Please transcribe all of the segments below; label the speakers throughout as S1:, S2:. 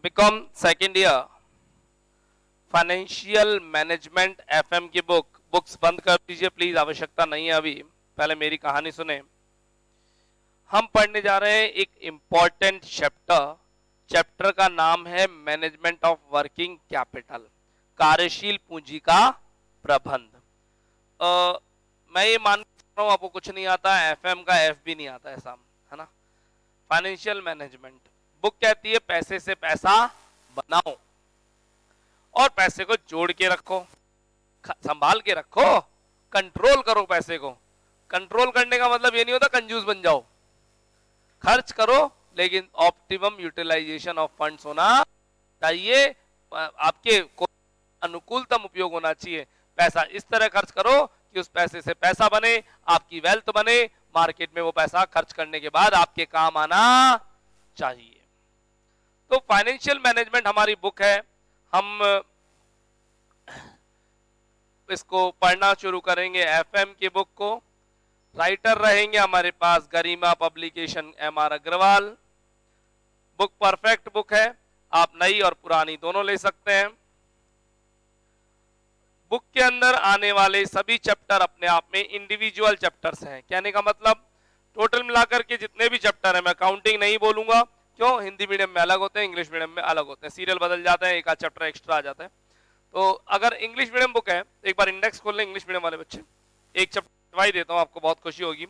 S1: BCom second year, financial management FM की books बंद कर दीजिए प्लीज, आवश्यकता नहीं है अभी, पहले मेरी कहानी सुने। हम पढ़ने जा रहे हैं एक इंपॉर्टेंट चैप्टर, चैप्टर का नाम है मैनेजमेंट ऑफ वर्किंग कैपिटल, कार्यशील पूंजी का प्रबंध। मैं ये मान रहा हूं आपको कुछ नहीं आता, एफएम का एफ भी नहीं आता, ऐसा है ना। फाइनेंशियल मैनेजमेंट बुक कहती है पैसे से पैसा बनाओ और पैसे को जोड़ के रखो, संभाल के रखो, कंट्रोल करो पैसे को। कंट्रोल करने का मतलब ये नहीं होता कंजूस बन जाओ, खर्च करो लेकिन ऑप्टिमम यूटिलाइजेशन ऑफ फंड्स होना चाहिए, आपके अनुकूलतम उपयोग होना चाहिए। पैसा इस तरह खर्च करो कि उस पैसे से पैसा बने, आपकी वेल्थ बने, मार्केट में वो पैसा खर्च करने के बाद आपके काम आना चाहिए। तो फाइनेंशियल मैनेजमेंट हमारी बुक है, हम इसको पढ़ना शुरू करेंगे एफएम की बुक को। राइटर रहेंगे हमारे पास Garima publication M R Agarwal. Book perfect book है, आप नई और पुरानी दोनों ले सकते हैं। बुक के अंदर आने वाले सभी चैप्टर अपने आप में इंडिविजुअल चैप्टर्स हैं। कहने का मतलब टोटल मिलाकर के जितने भी चैप्टर हैं, मैं काउंटिंग नहीं बोलूंगा, क्यों, हिंदी मीडियम में अलग होते हैं, इंग्लिश मीडियम में अलग होते हैं, सीरियल बदल जाते हैं, एक आध चैप्टर एक्स्ट्रा आ जाता है। तो अगर इंग्लिश मीडियम बुक है, एक बार इंडेक्स खोल लें इंग्लिश मीडियम वाले बच्चे, एक चैप्टर देता हूं आपको, बहुत खुशी होगी।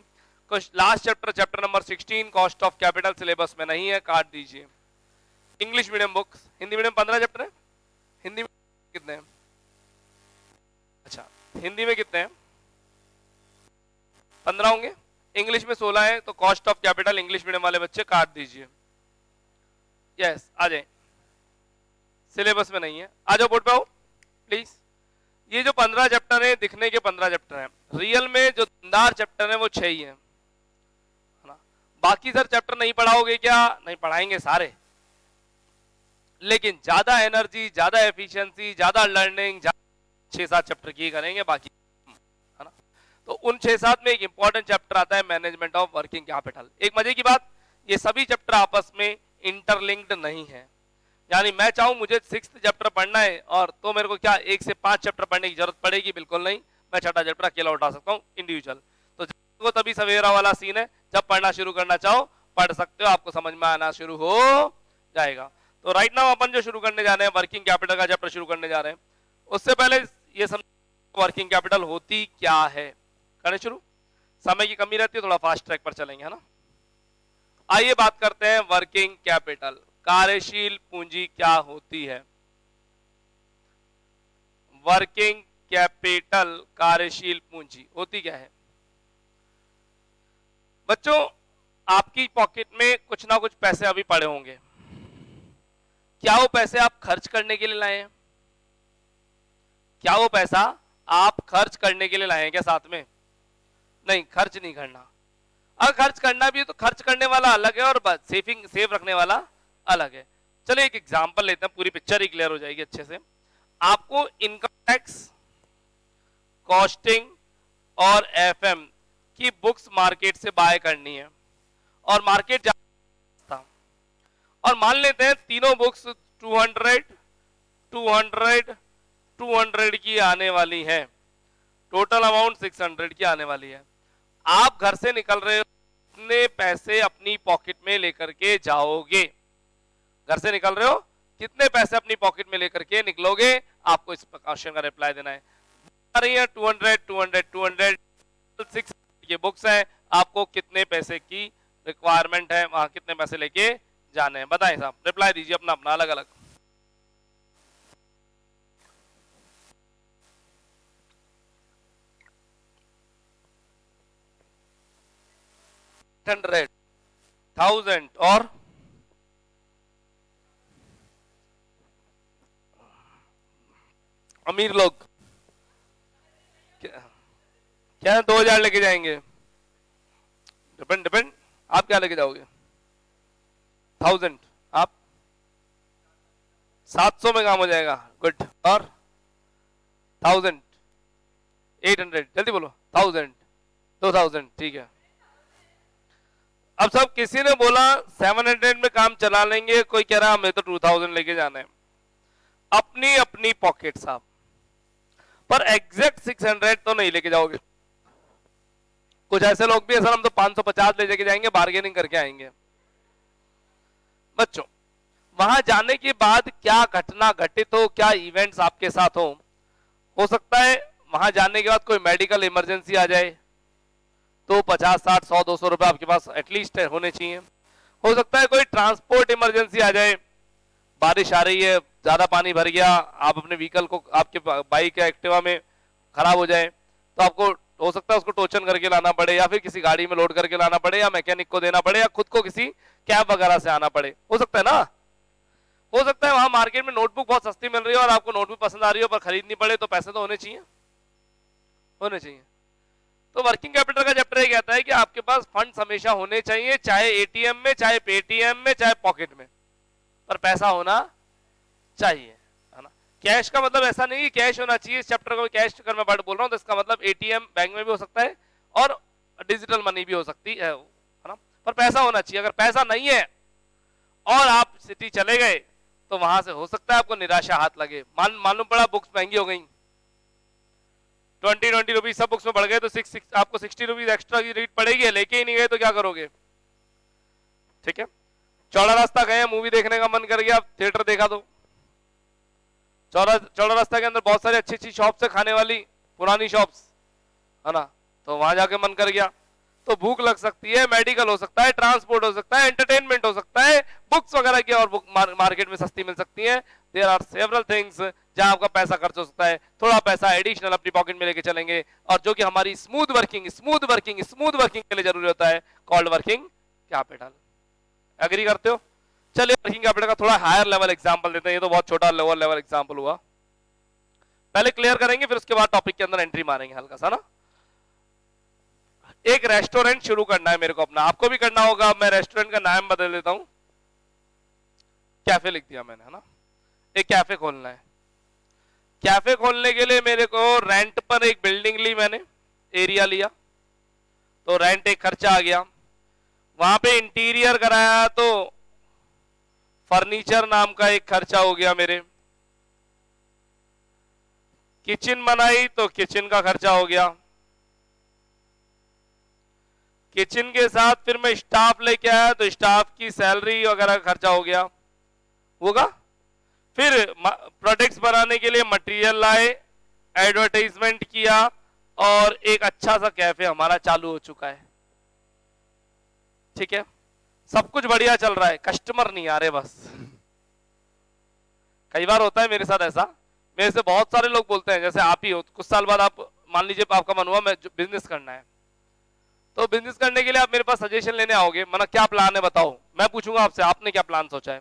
S1: Last chapter, chapter number 16 cost of capital syllabus में नहीं है, काट दीजिए। English medium books, Hindi medium 15 chapter है, हिंदी में कितने हैं? अच्छा, हिंदी में कितने हैं? 15 होंगे, इंग्लिश में 16 है, तो cost of capital English medium वाले बच्चे काट दीजिए। यस, आ जाए, सिलेबस में नहीं है, आ जाओ बोर्ड पे आओ प्लीज। ये जो 15 चैप्टर है, दिखने के 15 चैप्टर हैं, रियल में जो दमदार चैप्टर है वो 6 ही है ना। बाकी सर चैप्टर नहीं पढ़ाओगे क्या? नहीं पढ़ाएंगे सारे, लेकिन ज्यादा एनर्जी, ज्यादा एफिशिएंसी, ज्यादा लर्निंग 6-7 चैप्टर की करेंगे, बाकी है ना। तो उन 6-7 में एक इंपॉर्टेंट चैप्टर आता है मैनेजमेंट ऑफ वर्किंग कैपिटल। एक मजे की बात, ये सभी चैप्टर आपस में इंटरलिंक्ड नहीं है, यानी मैं चाहूं मुझे 6th चैप्टर पढ़ना है और तो मेरे को क्या 1 से 5 चैप्टर पढ़ने की जरूरत पड़ेगी? बिल्कुल नहीं, मैं छठा चैप्टर अकेला उठा सकता हूं इंडिविजुअल। तो तभी सवेरा वाला सीन है, जब पढ़ना शुरू करना चाहो पढ़ सकते हो, आपको समझ में आना शुरू हो जाएगा। तो राइट नाउ अपन जो शुरू करने जा रहे हैं, वर्किंग कैपिटल का चैप्टर शुरू करने जा रहे हैं। उससे पहले ये समझ वर्किंग कैपिटल होती क्या है, करने शुरू, समय की कमी रहती है, थोड़ा फास्ट ट्रैक पर चलेंगे, है ना। आइए बात करते हैं वर्किंग कैपिटल, कार्यशील पूंजी क्या होती है। वर्किंग कैपिटल, कार्यशील पूंजी होती क्या है? बच्चों, आपकी पॉकेट में कुछ ना कुछ पैसे अभी पड़े होंगे, क्या वो पैसे आप खर्च करने के लिए लाए हैं? क्या वो पैसा आप खर्च करने के लिए लाए हैं क्या साथ में? नहीं, खर्च नहीं करना। अगर खर्च करना भी है तो खर्च करने वाला अलग है और सेव रखने वाला अलग है। चलिए एक एग्जांपल लेते हैं, पूरी पिक्चर ही क्लियर हो जाएगी अच्छे से। आपको इनकम टैक्स, कॉस्टिंग और एफएम की बुक्स मार्केट से बाय करनी है और मार्केट जा, और मान लेते हैं तीनों बुक्स 200, 200, 200 की आने वाली है, टोटल अमाउंट 600 की आने वाली है। आप घर से निकल रहे हो, कितने पैसे अपनी पॉकेट में लेकर के जाओगे? घर से निकल रहे हो, कितने पैसे अपनी पॉकेट में लेकर के निकलोगे? आपको इस क्वेश्चन का रिप्लाई देना है। आ रही है 200, 200, 200, 600 की बुक्स है, आपको कितने पैसे की रिक्वायरमेंट है, वहां कितने पैसे लेके जाने हैं? बताएं साहब, रिप्लाई दीजिए अपना अपना अलग अलग। 100, 1000 और अमीर लोग क्या 2000 लेके जाएंगे? डिपेंड, आप क्या लेके जाओगे? 1000, आप 700 में काम हो जाएगा, गुड। और 1000, 800, जल्दी बोलो, 1000, 2000, ठीक है। अब सब किसी ने बोला 700 में काम चला लेंगे, कोई कह रहा हमें तो 2000 लेके जाना है, अपनी अपनी पॉकेट साहब, पर एग्जैक्ट 600 तो नहीं लेके जाओगे। कुछ ऐसे लोग भी है सर हम तो 550 ले लेके जाएंगे, बार्गेनिंग करके आएंगे। बच्चों वहां जाने के बाद क्या घटना घटित हो, क्या इवेंट्स आपके साथ हो सकता है वहां जाने के बाद कोई मेडिकल इमरजेंसी आ जाए तो 50 60 100 200 रुपए आपके पास एटलीस्ट होने चाहिए। हो सकता है कोई ट्रांसपोर्ट इमरजेंसी आ जाए, बारिश आ रही है, ज्यादा पानी भर गया, आप अपने व्हीकल को आपके बाइक या एक्टिवा में खराब हो जाए तो आपको हो सकता है उसको टोचन करके लाना पड़े, या फिर किसी गाड़ी में लोड करके लाना पड़े, या मैकेनिक को देना पड़े, या खुद को किसी कैब वगैरह से आना पड़े। हो सकता है ना, हो सकता है वहां मार्केट में नोटबुक बहुत सस्ती मिल रही है और आपको नोटबुक पसंद आ रही हो पर खरीदनी पड़े, तो पैसे तो होने चाहिए, होने चाहिए। तो वर्किंग कैपिटल का चैप्टर ये कहता है कि आपके पास फंड्स हमेशा होने चाहिए, चाहे एटीएम में, चाहे पेटीएम में, चाहे पॉकेट में, पर पैसा होना चाहिए, है ना। कैश का मतलब ऐसा नहीं कि कैश होना चाहिए, इस चैप्टर को कैश अगर मैं वर्ड बोल रहा हूं तो इसका मतलब एटीएम बैंक में भी हो सकता है और डिजिटल मनी भी हो सकती है ना, पर पैसा होना चाहिए। अगर पैसा नहीं है और आप सिटी चले गए तो वहां से हो सकता है आपको निराशा हाथ लगे। मालूम पड़ा बुक्स महंगी हो गई, 20 रुपीज सब बुक्स में बढ़ गए तो आपको 60 रुपीज एक्स्ट्रा की रेट पड़ेगी, लेके ही नहीं गए तो क्या करोगे। ठीक है, चौड़ा रास्ता गए, मूवी देखने का मन कर गया, थिएटर देखा तो चौड़ा रास्ता के अंदर बहुत सारी अच्छी अच्छी शॉप्स है खाने वाली, पुरानी शॉप्स, है ना, तो वहां जाके मन कर गया। तो भूख लग सकती है, मेडिकल हो सकता है, ट्रांसपोर्ट हो सकता है, एंटरटेनमेंट हो सकता है, बुक्स वगैरह की और बुक मार्केट में सस्ती मिल सकती है। देयर आर सेवरल थिंग्स जहां आपका पैसा खर्च हो सकता है, थोड़ा पैसा एडिशनल अपनी पॉकेट में लेके चलेंगे, और जो कि हमारी स्मूथ वर्किंग के लिए जरूरी होता है, कॉल्ड वर्किंग कैपिटल। एग्री करते हो? चलिए वर्किंग कैपिटल का थोड़ा हायर लेवल एग्जांपल देते हैं, ये तो बहुत छोटा लोअर लेवल एग्जांपल हुआ, पहले क्लियर करेंगे फिर उसके बाद टॉपिक के अंदर एंट्री मारेंगे हल्का सा ना। एक रेस्टोरेंट शुरू करना है मेरे को अपना, आपको भी करना होगा। मैं रेस्टोरेंट का नाम बदल देता हूं, कैफे लिख दिया मैंने, है ना। एक कैफे खोलना है, कैफे खोलने के लिए मेरे को रेंट पर एक बिल्डिंग ली, मैंने एरिया लिया तो रेंट एक खर्चा आ गया, वहां पे इंटीरियर कराया तो फर्नीचर नाम का एक खर्चा हो गया मेरे, किचन बनाई तो किचन का खर्चा हो गया, किचन के साथ फिर मैं स्टाफ लेके आया तो स्टाफ की सैलरी वगैरह का खर्चा हो गया होगा। फिर प्रोडक्ट्स बनाने के लिए मटेरियल लाए, एडवर्टाइजमेंट किया और एक अच्छा सा कैफे हमारा चालू हो चुका है। ठीक है, सब कुछ बढ़िया चल रहा है, कस्टमर नहीं आ रहे बस। कई बार होता है मेरे साथ ऐसा, मेरे से बहुत सारे लोग बोलते हैं, जैसे आप ही हो, कुछ साल बाद आप मान लीजिए आपका मन हुआ मैं बिजनेस करना है, तो बिजनेस करने के लिए आप मेरे पास सजेशन लेने आओगे, मतलब क्या प्लान है बताओ, मैं पूछूंगा आपसे आपने क्या प्लान सोचा है,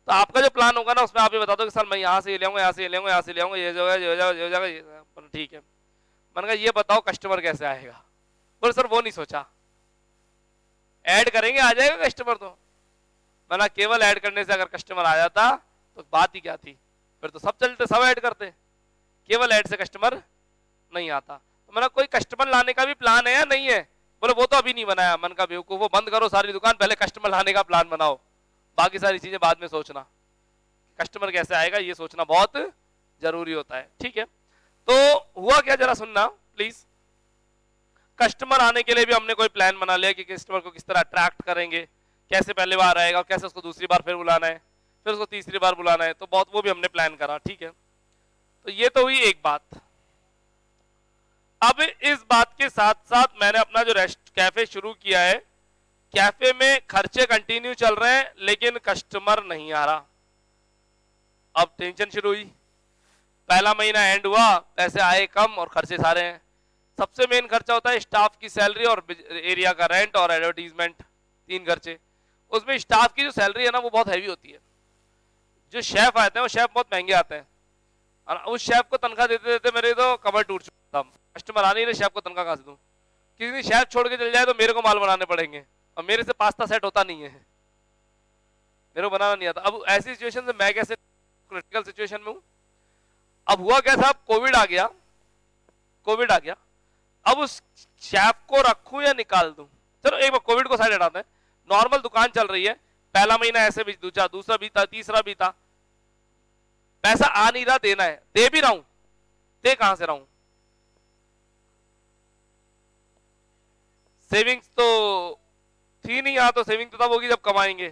S1: तो आपका जो प्लान होगा ना उसमें आप ये बता दो कि सर मैं यहाँ से ये ले आऊंगा, यहाँ से ये ले आऊंगा, यहाँ से ले आऊंगा, ये जगह ये जगह ये जगह, ठीक है। मैंने कहा ये बताओ कस्टमर कैसे आएगा, बोले सर वो नहीं सोचा, ऐड करेंगे आ जाएगा कस्टमर। तो मैंने केवल ऐड करने से अगर कस्टमर आ जाता तो बात ही क्या थी, फिर तो सब चलते सब ऐड करते, केवल ऐड से कस्टमर नहीं आता। तो मैंने कोई कस्टमर लाने का भी प्लान है या नहीं है, बोले वो तो अभी नहीं बनाया। मन का बेवकूफ, वो बंद करो सारी दुकान, पहले कस्टमर लाने का प्लान बनाओ, बाकी सारी चीजें बाद में सोचना, कस्टमर कैसे आएगा ये सोचना बहुत जरूरी होता है। ठीक है, तो हुआ क्या जरा सुनना प्लीज। कस्टमर आने के लिए भी हमने कोई प्लान बना लिया कि कस्टमर को किस तरह अट्रैक्ट करेंगे, कैसे पहले बार आएगा, कैसे उसको दूसरी बार फिर बुलाना है, फिर उसको तीसरी बार बुलाना है, तो बहुत वो भी हमने प्लान करा। ठीक है, तो ये तो हुई एक बात। अब इस बात के साथ साथ मैंने अपना जो कैफे शुरू किया है, कैफे में खर्चे कंटिन्यू चल रहे हैं लेकिन कस्टमर नहीं आ रहा। अब टेंशन शुरू हुई, पहला महीना एंड हुआ, पैसे आए कम और खर्चे सारे हैं। सबसे मेन खर्चा होता है स्टाफ की सैलरी और एरिया का रेंट और एडवर्टीजमेंट, 3 खर्चे। उसमें स्टाफ की जो सैलरी है ना वो बहुत हैवी होती है। जो शेफ आते हैं वो शेफ बहुत महंगे आते हैं, और उस शेफ को तनख्वाह देते देते मेरे तो कमर टूट चुका था। कस्टमर आ नहीं रहे, शेफ को तनख्वाह कहां से दूं, किसी दिन शेफ छोड़ के चल जाए तो मेरे को माल बनाने पड़ेंगे, और मेरे से पास्ता सेट होता नहीं है, मेरे को बनाना नहीं आता। अब ऐसी सिचुएशन से मैं कैसे क्रिटिकल सिचुएशन में हूं। अब हुआ क्या साहब, कोविड आ गया, कोविड आ गया। अब उस शेफ को रखूं या निकाल दूं, चलो एक बार कोविड को साइड हटाते हैं, नॉर्मल दुकान चल रही है, पहला महीना ऐसे भी दूसरा दूसरा बीता, तीसरा बीता, पैसा आ नहीं रहा, देना है, दे भी रहा हूं, दे कहां से रहा हूं? सेविंग्स तो थी नहीं, यहां तो सेविंग तो तब होगी जब कमाएंगे,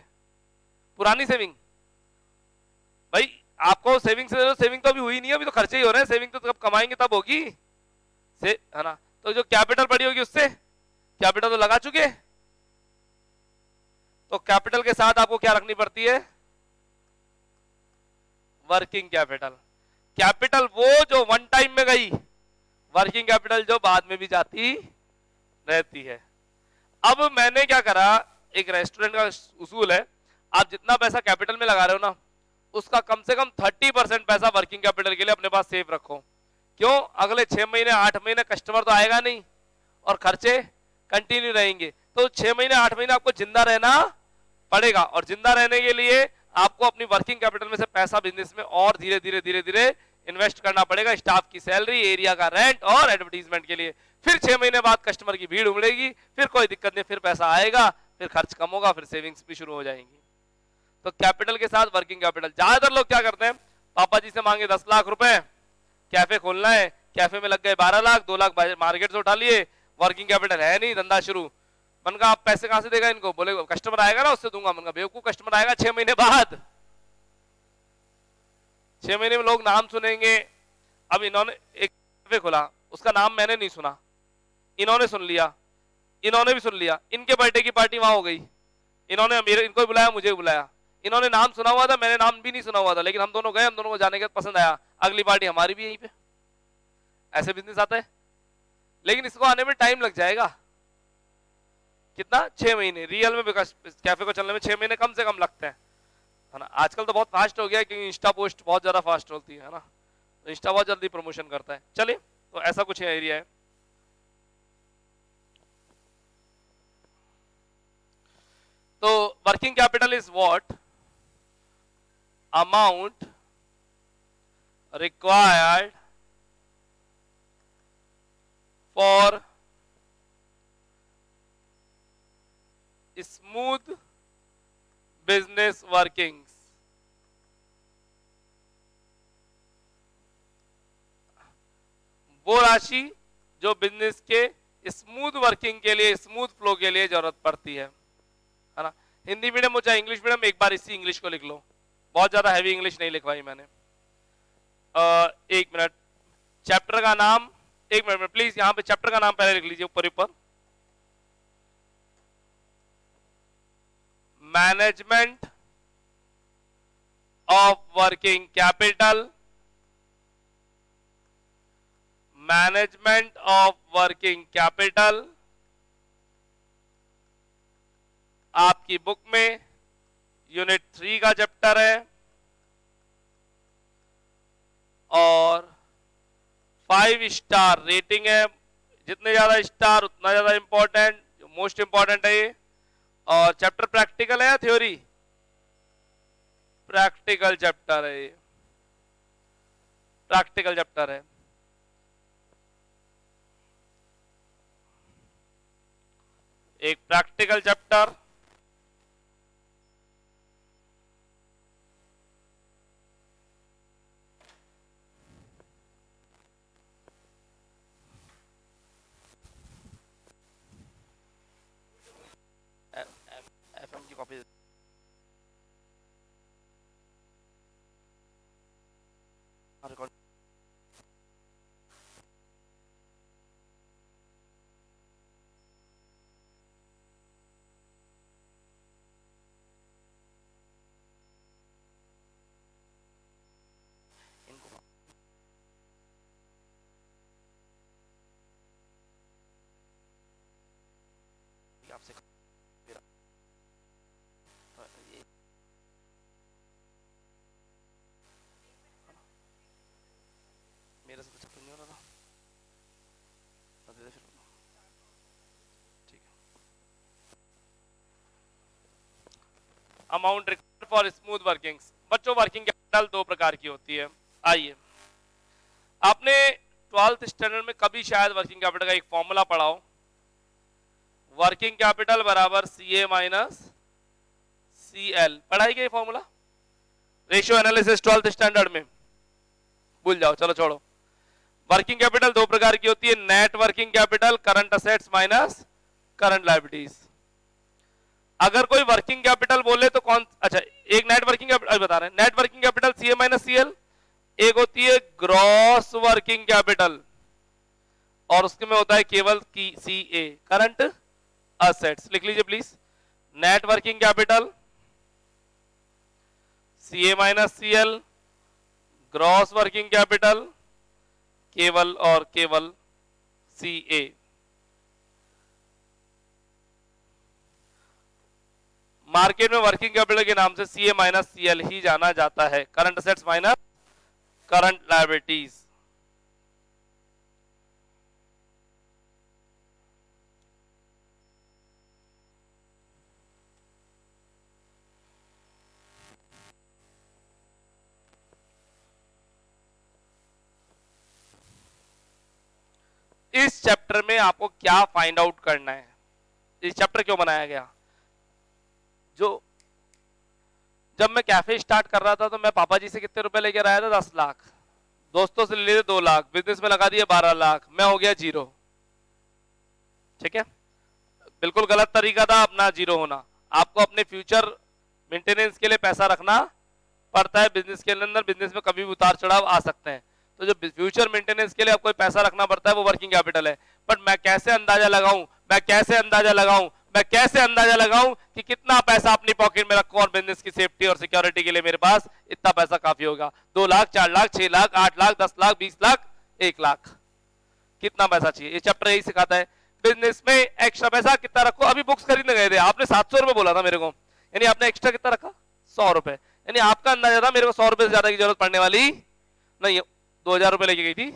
S1: पुरानी सेविंग। भाई आपको सेविंग से सेविंग तो अभी हुई नहीं है, अभी तो खर्चे ही हो रहे हैं, सेविंग तो कब कमाएंगे तब होगी से, है ना? तो जो कैपिटल बड़ी होगी उससे कैपिटल तो लगा चुके, तो कैपिटल के साथ आपको क्या रखनी पड़ती है? Working capital. कैपिटल वो जो वन टाइम में गई, वर्किंग कैपिटल जो बाद में भी जाती रहती है। अब मैंने क्या करा, एक रेस्टोरेंट का उसूल है, आप जितना पैसा कैपिटल में लगा रहे हो ना, उसका कम से कम 30% पैसा वर्किंग कैपिटल के लिए अपने पास सेव रखो। क्यों? अगले 6 महीने 8 महीने कस्टमर तो आएगा नहीं और खर्चे कंटिन्यू रहेंगे, तो 6 महीने 8 महीने आपको जिंदा रहना पड़ेगा, और जिंदा रहने के लिए आपको अपनी वर्किंग कैपिटल में से पैसा बिजनेस में और धीरे धीरे धीरे धीरे इन्वेस्ट करना पड़ेगा, स्टाफ की सैलरी, एरिया का रेंट और एडवर्टीजमेंट के लिए। फिर 6 महीने बाद कस्टमर की भीड़ उमड़ेगी, फिर कोई दिक्कत नहीं, फिर पैसा आएगा, फिर खर्च कम होगा, फिर सेविंग्स भी शुरू हो जाएंगी। तो कैपिटल के साथ वर्किंग कैपिटल। ज्यादातर लोग क्या करते हैं, पापा जी से मांगे 10 लाख रुपए, कैफे खोलना है, कैफे में लग गए 12 लाख, 2 लाख मार्केट से उठा लिए, वर्किंग कैपिटल है नहीं, धंधा शुरू। मन का आप पैसे कहां से देगा इनको? बोले कस्टमर आएगा ना उससे दूंगा। मन का बेवकूफ, कस्टमर आएगा 6 महीने बाद, 6 महीने में लोग नाम सुनेंगे। अब इन्होंने एक कैफे खोला, उसका नाम मैंने नहीं सुना, इन्होंने सुन लिया, इन्होंने भी सुन लिया, इनके बर्थडे की पार्टी वहां हो गई, इन्होंने मेरे इनको भी बुलाया, मुझे भी बुलाया, इन्होंने नाम सुना हुआ था, मैंने नाम भी नहीं सुना हुआ था, लेकिन हम दोनों गए, हम दोनों को जाने के पसंद आया, अगली पार्टी हमारी भी यहीं पे। ऐसे बिजनेस आता है, लेकिन इसको आने में टाइम लग जाएगा। कितना? 6 महीने। रियल में कैफे को चलने में 6 महीने कम से कम लगते हैं, है ना? आजकल तो बहुत फास्ट हो गया है, क्योंकि इंस्टा पोस्ट बहुत ज्यादा फास्ट होती है ना, तो इंस्टा बहुत जल्दी प्रमोशन करता है। चलिए, तो ऐसा कुछ एरिया है। तो working capital is what? Amount required for smooth business workings। वो राशि जो बिजनेस के स्मूथ वर्किंग के लिए, स्मूथ फ्लो के लिए जरूरत पड़ती है ना? हिंदी मीडियम हो चाहे इंग्लिश मीडियम, एक बार इसी इंग्लिश को लिख लो, बहुत ज्यादा हैवी इंग्लिश नहीं लिखवाई मैंने। एक मिनट, चैप्टर का नाम, एक मिनट प्लीज, यहां पे चैप्टर का नाम पहले लिख लीजिए ऊपर ऊपर। Management of working capital, management of working capital आपकी बुक में यूनिट 3 का चैप्टर है, और 5 स्टार रेटिंग है, जितने ज्यादा स्टार उतना ज्यादा इंपॉर्टेंट, मोस्ट इंपॉर्टेंट है ये। और चैप्टर प्रैक्टिकल है या थ्योरी? प्रैक्टिकल चैप्टर है ये, प्रैक्टिकल चैप्टर है। एक प्रैक्टिकल चैप्टर, एफएम की कॉपी रिकॉर्ड। आपसे मेरे से तो चैप्टर नहीं हो रहा था, ठीक है। Amount required for smooth workings. बच्चों, वर्किंग कैपिटल 2 प्रकार की होती है। आइए, आपने 12th स्टैंडर्ड में कभी शायद वर्किंग कैपिटल का एक फॉर्मूला पढ़ा हो। वर्किंग कैपिटल बराबर सी ए माइनस सी एल, पढ़ाई गई formula ratio analysis 12th standard में, भूल जाओ, चलो छोड़ो। वर्किंग कैपिटल दो प्रकार की होती है, net working capital current assets minus current liabilities. अगर कोई वर्किंग कैपिटल बोले तो कौन, अच्छा एक नेट वर्किंग कैपिटल बता रहे हैं, net working capital C A minus C L, एक होती है ग्रॉस वर्किंग कैपिटल और उसके में होता है केवल की सी ए करंट असेट्स। लिख लीजिए please, net working capital C A minus C L, gross working capital केवल और केवल सी ए। मार्केट में वर्किंग कैपिटल के नाम से सी ए माइनस सी एल ही जाना जाता है, current assets minus current liabilities. इस चैप्टर में आपको क्या फाइंड आउट करना है, इस चैप्टर क्यों बनाया गया? जो जब मैं कैफे स्टार्ट कर रहा था तो मैं पापा जी से कितने रुपए लेकर आया था? 10 लाख, दोस्तों से ले 2 लाख, बिजनेस में लगा दिए 12 लाख, मैं हो गया जीरो। ठीक है, बिल्कुल गलत तरीका था अपना जीरो होना। आपको अपने फ्यूचर मेंटेनेंस के लिए पैसा रखना पड़ता है बिजनेस के अंदर, बिजनेस में कभी भी उतार चढ़ाव आ सकते हैं, तो जो फ्यूचर मेंटेनेंस के लिए आपको पैसा रखना पड़ता है वो वर्किंग कैपिटल है। बट मैं कैसे अंदाजा लगाऊं, मैं कैसे अंदाजा लगाऊं, मैं कैसे अंदाजा लगाऊं कि कितना पैसा अपनी पॉकेट में रखूं और बिजनेस की सेफ्टी और सिक्योरिटी के लिए मेरे पास इतना पैसा काफी होगा? 2 लाख, 4 लाख, 6 लाख, 8 लाख, 10 लाख, 20 लाख, 1 लाख, कितना पैसा चाहिए? ये चैप्टर यही सिखाता है। बिजनेस में एक्स्ट्रा पैसा कितना रखो? अभी बुक्स खरीदने गए थे, आपने 700 रुपए बोला था मेरे को, यानी आपने एक्स्ट्रा कितना रखा? 100 रुपए, यानी आपका अंदाजा था मेरे को 100 रुपए से ज्यादा की जरूरत पड़ने वाली नहीं है। 2000 रुपए लेके गई थी,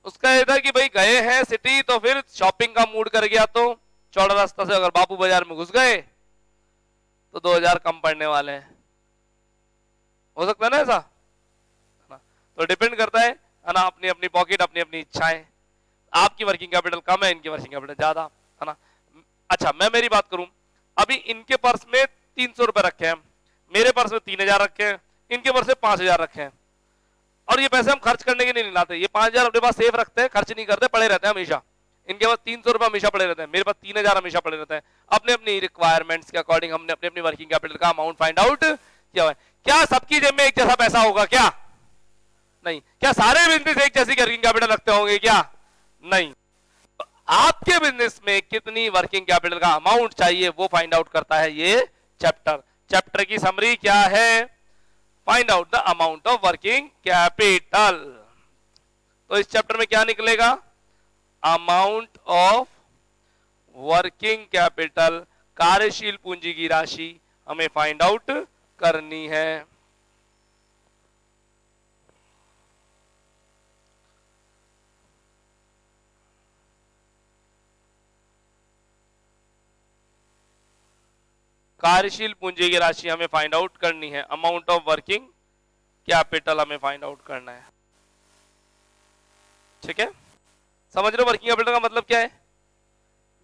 S1: उसका ये था कि भाई गए हैं सिटी तो फिर शॉपिंग का मूड कर गया, तो चौड़ा रास्ता से अगर बापू बाजार में घुस गए तो 2000 कम पड़ने वाले हैं, हो सकता है ना ऐसा? तो डिपेंड करता है ना, अपनी अपनी पॉकेट, अपनी अपनी इच्छाएं। आपकी वर्किंग कैपिटल कम है, इनकी वर्किंग कैपिटल ज्यादा है ना। अच्छा मैं मेरी बात करूं, अभी इनके पर्स में 300 रुपए रखे हैं, मेरे पर्स में 3000 रखे हैं, इनके पर्स में 5000 रखे हैं, और ये पैसे हम खर्च करने के लिए नहीं लाते, ये 5000 अपने पास सेफ रखते हैं, खर्च नहीं करते, पड़े रहते हैं हमेशा। इनके पास 300 रुपए हमेशा पड़े रहते हैं, मेरे पास 3000 हमेशा पड़े रहते हैं। अपने अपनी रिक्वायरमेंट्स के अकॉर्डिंग हमने अपनी अपनी वर्किंग कैपिटल का अमाउंट फाइंड आउट किया हुआ है। क्या सबकी जेब में एक जैसा पैसा होगा? क्या नहीं। क्या सारे बिजनेस एक जैसी वर्किंग कैपिटल रखते होंगे? क्या नहीं। तो आपके बिजनेस में कितनी वर्किंग कैपिटल का अमाउंट चाहिए वो फाइंड आउट करता है ये चैप्टर। चैप्टर की समरी क्या है? Find out the amount of working capital. तो इस चैप्टर में क्या निकलेगा? अमाउंट ऑफ वर्किंग कैपिटल, कार्यशील पूंजी की राशि हमें फाइंड आउट करनी है। कार्यशील पूंजी की राशि हमें फाइंड आउट करनी है, अमाउंट ऑफ वर्किंग कैपिटल हमें फाइंड आउट करना है। ठीक है, समझ रहे हो वर्किंग कैपिटल का मतलब क्या है?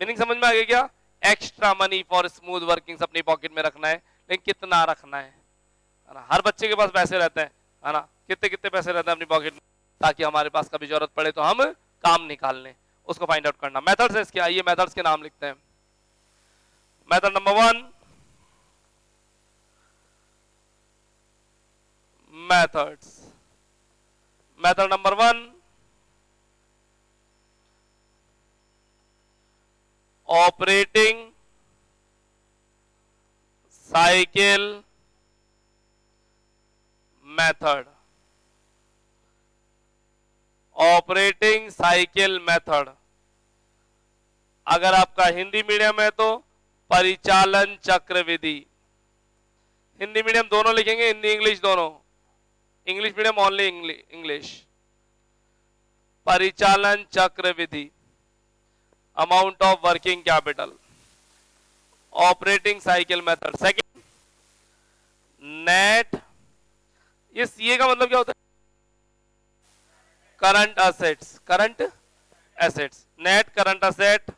S1: मीनिंग समझ में आ गया क्या? Extra money for smooth workings अपनी पॉकेट में रखना है, लेकिन कितना रखना है ना? हर बच्चे के पास पैसे रहते हैं, है ना? कितने कितने पैसे रहते हैं अपनी पॉकेट में, ताकि हमारे पास कभी जरूरत पड़े तो हम काम निकाल लें, उसको फाइंड आउट करना। मेथड्स है इसके, आइए मेथड्स के नाम लिखते हैं। Method number 1, methods. Method number 1, operating cycle method. Operating cycle method, अगर आपका हिंदी मीडियम है तो परिचालन चक्र विधि। हिंदी मीडियम दोनों लिखेंगे, हिंदी इंग्लिश दोनों, इंग्लिश मीडियम ओनली इंग्लिश। परिचालन चक्र विधि, amount of working capital, operating cycle method. Second, net, ये सीए का मतलब क्या होता है? Current assets, current assets. Net current asset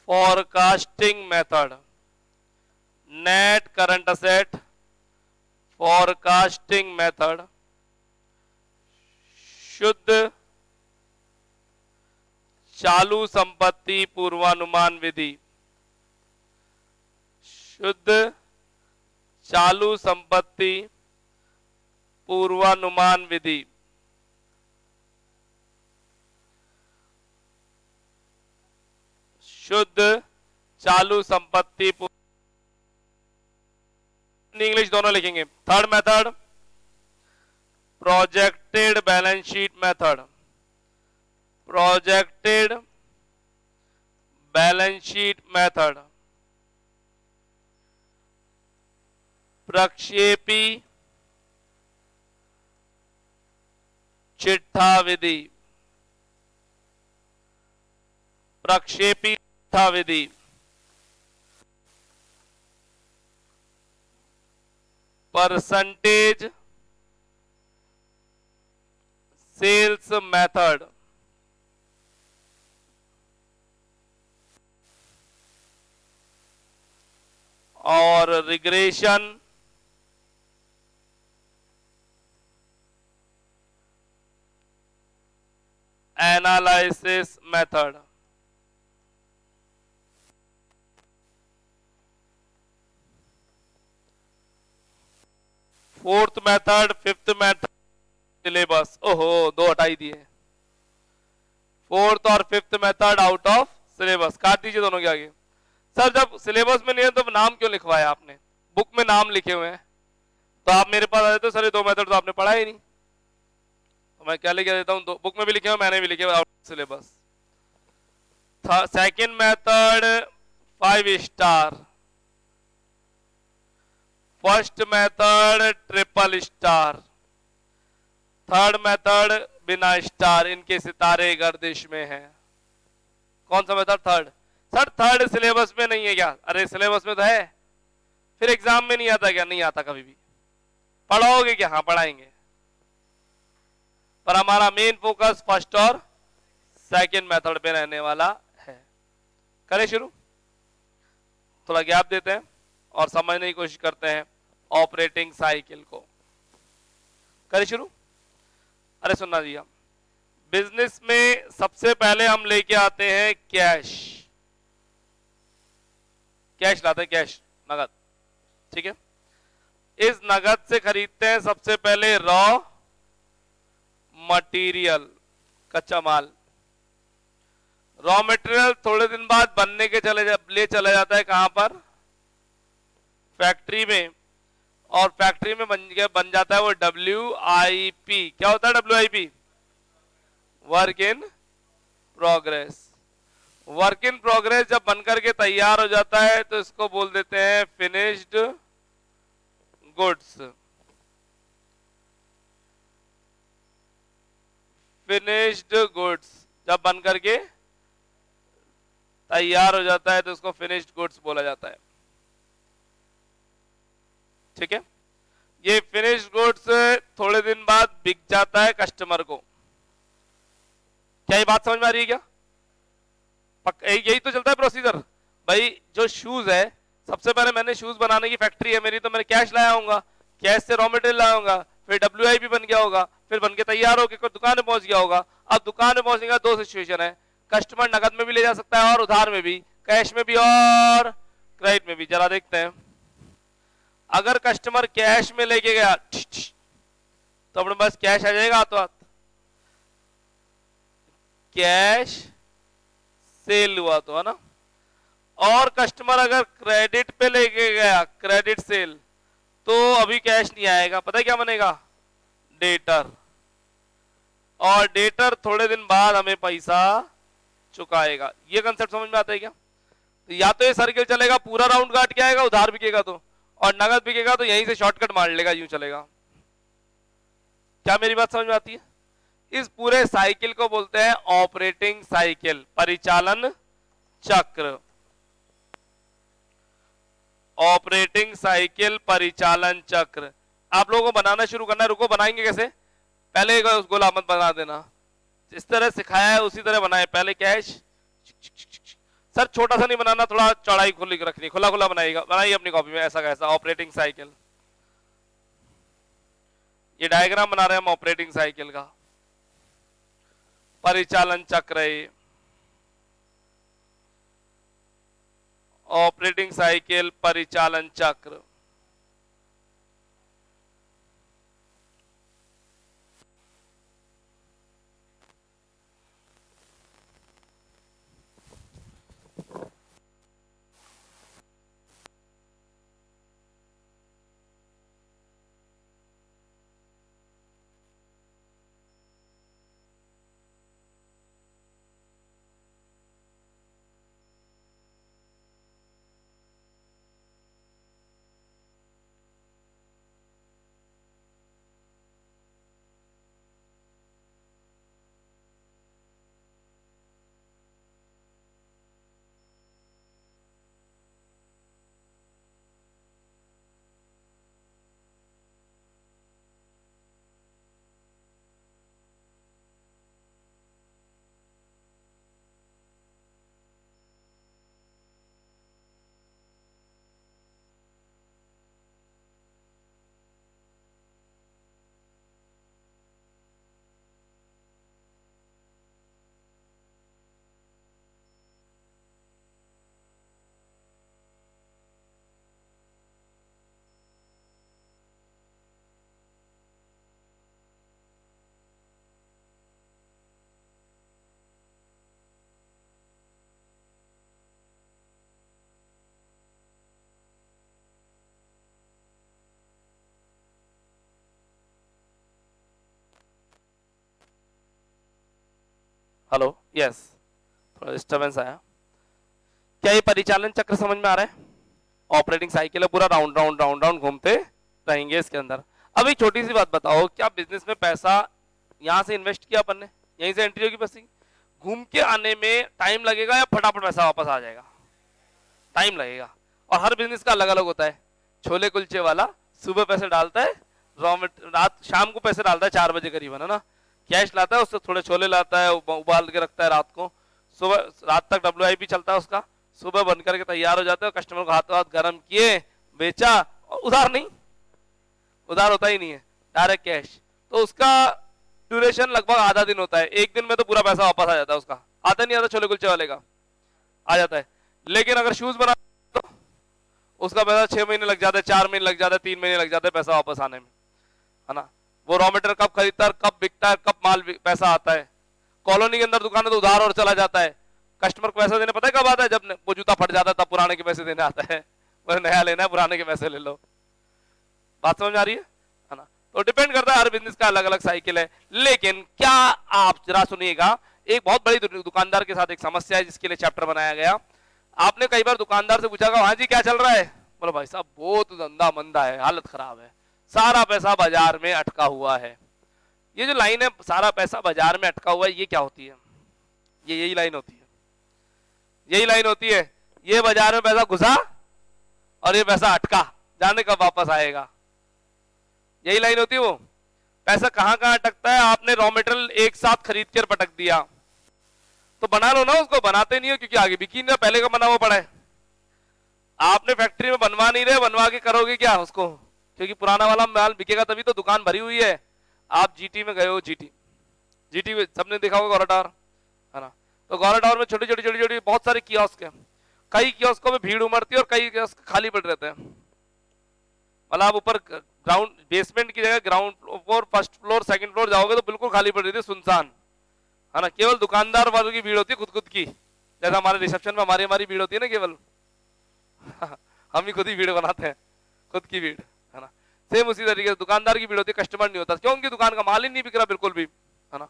S1: forecasting method, net current asset forecasting method, शुद्ध चालू संपत्ति पूर्वानुमान विधि, शुद्ध चालू संपत्ति पूर्वानुमान विधि, शुद्ध चालू संपत्ति इंग्लिश दोनों लिखेंगे। Third method projected balance sheet method, projected balance sheet method, प्रक्षेपी चिट्ठा विधि, प्रक्षेपी चिट्ठा विधि, परसेंटेज सेल्स मेथड, और regression analysis method. Fourth method, fifth method syllabus, ओहो दो हटाई दिए। फोर्थ और fifth method out of syllabus, काट दीजिए दोनों के आगे। सर जब सिलेबस में नहीं है तो नाम क्यों लिखवाया आपने? बुक में नाम लिखे हुए हैं तो आप मेरे पास आए तो सर ये दो मेथड तो आपने पढ़ा ही नहीं, तो मैं क्या लिख देता हूँ, बुक में भी लिखे हुए मैंने भी लिखे हुए out of syllabus. Second method 5 star, first method triple star, third method बिना स्टार, इनके सितारे गर्दिश में हैं। कौन सा method? Third. Sir third syllabus में नहीं है क्या? अरे सिलेबस में तो है, फिर एग्जाम में नहीं आता क्या? नहीं आता कभी भी। पढ़ाओगे क्या? हाँ पढ़ाएंगे, पर हमारा मेन फोकस फर्स्ट और सेकंड मेथड पे रहने वाला है। करें शुरू, थोड़ा गैप देते हैं और समझने की कोशिश करते हैं ऑपरेटिंग साइकिल को। करें शुरू। अरे सुनना जी, हम बिजनेस में सबसे पहले हम लेके आते हैं कैश, कैश लाते हैं, कैश नगद, ठीक है। इस नगद से खरीदते हैं सबसे पहले रॉ मटेरियल, कच्चा माल। रॉ मटेरियल थोड़े दिन बाद बनने के ले चला जाता है कहां पर? फैक्ट्री में, और फैक्ट्री में बन जाता है वो WIP। क्या होता है WIP? Work in progress. Work in progress जब बनकर के तैयार हो जाता है तो इसको बोल देते हैं फिनिश्ड गुड्स। फिनिश्ड गुड्स जब बनकर के तैयार हो जाता है तो उसको फिनिश्ड गुड्स बोला जाता है, ठीक है। ये फिनिश्ड गुड्स थोड़े दिन बाद बिक जाता है कस्टमर को। क्या ये बात समझ में आ रही है क्या? यही तो चलता है प्रोसीजर भाई। जो शूज है, सबसे पहले मैंने शूज बनाने की फैक्ट्री है मेरी, तो मैंने कैश लाया होगा, कैश से रॉ मटेरियल लाया होगा, फिर WIP बन गया होगा, फिर बनके तैयार होकर दुकान में पहुंच गया होगा। अब दुकान में पहुंचने का दो सिचुएशन है, कस्टमर नगद में भी ले जा सकता है और उधार में भी, कैश में भी और क्रेडिट में भी। जरा देखते हैं, अगर कस्टमर कैश में लेके गया तो अपने पास कैश आ जाएगा हाथों हाथ, कैश सेल हुआ तो, है ना। और कस्टमर अगर क्रेडिट पे लेके गया, क्रेडिट सेल, तो अभी कैश नहीं आएगा, पता है क्या बनेगा? डेटर। और डेटर थोड़े दिन बाद हमें पैसा चुकाएगा। ये कंसेप्ट समझ में आता है क्या? तो या तो ये सर्किल चलेगा, पूरा राउंड काट के आएगा, उधार बिकेगा तो, और नगद बिकेगा तो यहीं से शॉर्टकट मार लेगा, यूं चलेगा। क्या मेरी बात समझ में आती है? इस पूरे साइकिल को बोलते हैं ऑपरेटिंग साइकिल, परिचालन चक्र। ऑपरेटिंग साइकिल, परिचालन चक्र। आप लोगों को बनाना शुरू करना है। रुको, बनाएंगे कैसे? पहले गोला मत बना देना, इस तरह सिखाया है उसी तरह बनाए। पहले कैश, सर छोटा सा नहीं बनाना, थोड़ा चौड़ाई खुली रखनी, खुला खुला बनाइएगा, बनाइए अपनी कॉपी में ऐसा कैसा ऑपरेटिंग साइकिल। ये डायग्राम बना रहे हैं हम ऑपरेटिंग साइकिल का, परिचालन चक्र है, ऑपरेटिंग साइकिल परिचालन चक्र। हेलो, यस, थोड़ा डिस्टर्बेंस आया। क्या ये परिचालन चक्र समझ में आ रहा है? ऑपरेटिंग साइकिल है, पूरा राउंड राउंड राउंड राउंड घूमते रहेंगे इसके अंदर। अब एक छोटी सी बात बताओ, क्या बिजनेस में पैसा यहां से इन्वेस्ट किया अपन ने, यहीं से एंट्री होगी पैसे की, घूम के आने में टाइम लगेगा या फटाफट पैसा वापस आ जाएगा? टाइम लगेगा। और हर बिजनेस का अलग अलग होता है। छोले कुलचे वाला सुबह पैसे डालता है, रात शाम को पैसे डालता है 4 बजे करीबन, है ना, कैश लाता है, उससे थोड़े छोले लाता है, उबाल के रखता है रात को, सुबह रात तक WIP चलता है उसका, सुबह बन करके तैयार हो जाता है, कस्टमर को हाथों हाथ गर्म किए बेचा, और उधार नहीं, उधार होता ही नहीं है, डायरेक्ट कैश। तो उसका ड्यूरेशन लगभग आधा दिन होता है, एक दिन में तो पूरा पैसा वापस आ जाता है उसका। आता नहीं आता छोले कुलचे वाले का? आ जाता है। लेकिन अगर शूज बना तो उसका पैसा 6 महीने लग जाता है, 4 महीने लग जाता है, 3 महीने लग जाते हैं पैसा वापस आने में, है ना। वो रॉ मटेरियल कब खरीदता है, कब बिकता है, कब माल पैसा आता है। कॉलोनी के अंदर दुकान है तो उधार और चला जाता है। कस्टमर को पैसा देने पता है कब आता है? जब वो जूता फट जाता है तब पुराने के पैसे देने आता है। वो नया लेना है, पुराने के पैसे ले लो। बात समझ आ रही है ना? तो डिपेंड करता है, हर बिजनेस का अलग अलग साइकिल है। लेकिन क्या आप जरा सुनिएगा, एक बहुत बड़ी दुकानदार के साथ एक समस्या है जिसके लिए चैप्टर बनाया गया। आपने कई बार दुकानदार से पूछा, हाँ जी क्या चल रहा है? बोलो भाई साहब बहुत धंधा मंदा है, हालत खराब है, सारा पैसा बाजार में अटका हुआ है। ये जो लाइन है, सारा पैसा बाजार में अटका हुआ है, ये क्या होती है? ये यही लाइन होती है, यही लाइन होती है। ये बाजार में पैसा घुसा और ये पैसा अटका, जाने कब वापस आएगा, यही लाइन होती है। वो पैसा कहां कहां अटकता है? आपने रॉ मटेरियल एक साथ खरीद कर पटक दिया तो बना लो ना उसको, बनाते नहीं हो क्योंकि आगे बिकी नहीं, पहले का बना हुआ पड़ा है। आपने फैक्ट्री में बनवा नहीं रहे, बनवा के करोगे क्या उसको? क्योंकि पुराना वाला माल बिकेगा तभी तो, दुकान भरी हुई है। आप जीटी में गए हो, जीटी में सबने देखा होगा, गौरा टावर, है ना। तो गौरा टावर में छोटी छोटी छोटी छोटी बहुत सारे कियोस्क है। कई कियोस्कों में भीड़ उमड़ती है और कई कियोस्क खाली पड़ रहते हैं। मतलब आप ऊपर ग्राउंड बेसमेंट की जगह ground floor, first floor, second floor जाओगे तो बिल्कुल खाली पड़ रही थी, सुनसान, है ना। केवल दुकानदार वालों की भीड़ होती है, खुद खुद की, जैसा हमारे रिसेप्शन में हमारी भीड़ होती है ना, केवल हम ही खुद ही भीड़ बनाते हैं, खुद की भीड़, है ना। सेम उसी तरीके से दुकानदार की भीड़ होती है, कस्टमर नहीं होता। क्यों? उनकी दुकान का माल ही नहीं बिक रहा बिल्कुल भी, है ना।